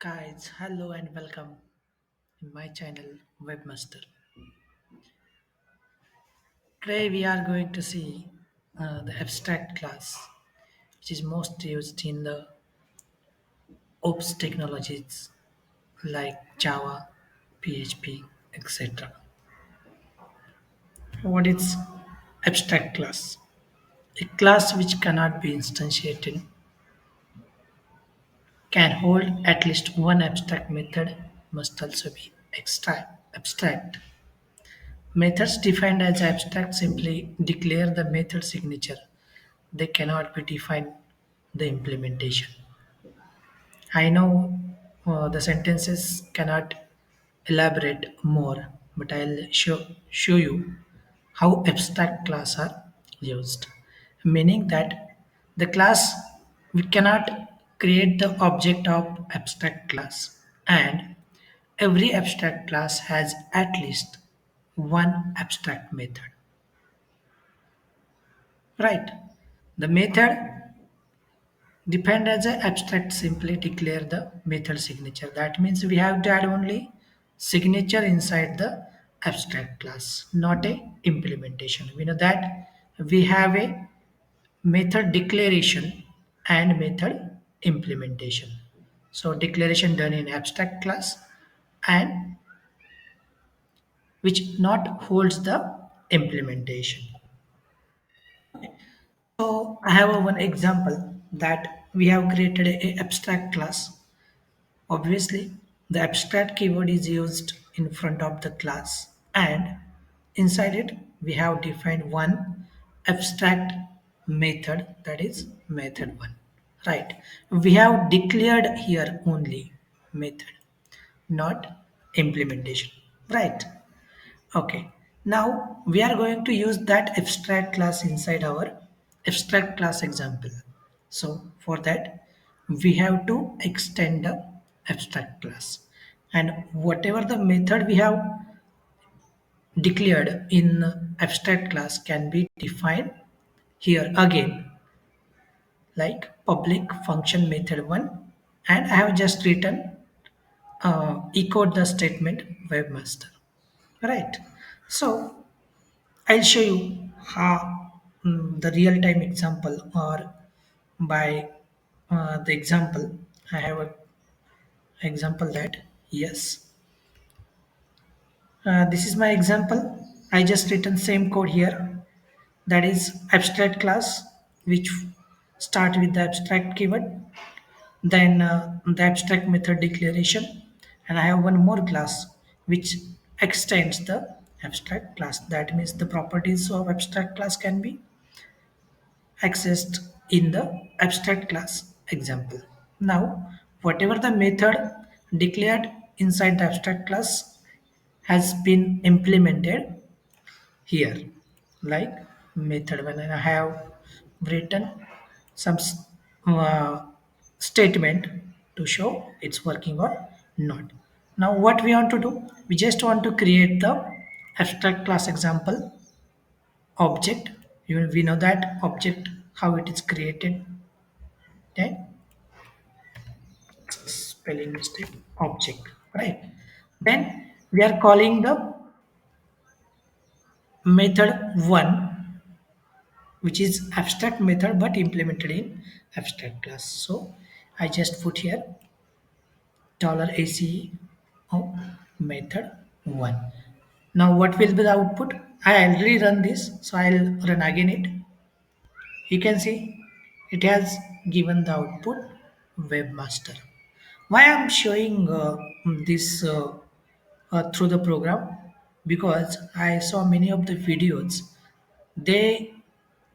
Guys, hello and welcome in my channel Webmaster. Today we are going to see the abstract class, which is most used in the ops technologies like Java, PHP, etc. What is abstract class? A class which cannot be instantiated can hold at least one abstract method, must also be abstract. Methods defined as abstract simply declare the method signature. They cannot be defined the implementation. I know the sentences cannot elaborate more, but I'll show you how abstract class are used. Meaning that the class we cannot create the object of abstract class, and every abstract class has at least one abstract method. Right. The method depend as an abstract simply declare the method signature. That means we have to add only signature inside the abstract class, not a implementation. We know that we have a method declaration and method implementation. So declaration done in abstract class and which not holds the implementation. So I have a one example that we have created a abstract class. Obviously, the abstract keyword is used in front of the class, and inside it we have defined one abstract method, that is method 1. Right. We have declared here only method, not implementation. Right. Okay. Now we are going to use that abstract class inside our abstract class example. So for that, we have to extend the abstract class. And whatever the method we have declared in abstract class can be defined here again, like public function method 1. And I have just written echoed the statement webmaster. Right. So I'll show you how the real-time example or by the example. I have an example that yes, this is my example. I just written same code here. That is abstract class, which start with the abstract keyword, then the abstract method declaration, and I have one more class which extends the abstract class. That means the properties of abstract class can be accessed in the abstract class example. Now, whatever the method declared inside the abstract class has been implemented here, like method when I have written some statement to show it's working or not. Now, what we want to do, we just want to create the abstract class example object. We know that object how it is created. Okay, spelling mistake. Object, right? Then we are calling the method one, which is abstract method but implemented in abstract class. So I just put here $ace of method one. Now what will be the output? I already run this, so I'll run again it. You can see it has given the output webmaster. Why I'm showing this through the program? Because I saw many of the videos. They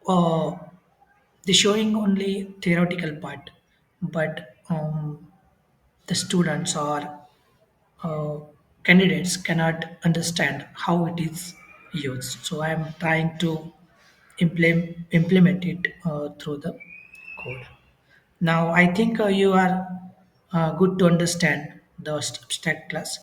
uh, they showing only theoretical part, but the students or uh, candidates cannot understand how it is used. So I am trying to implement it through the code. Now I think you are good to understand the abstract class.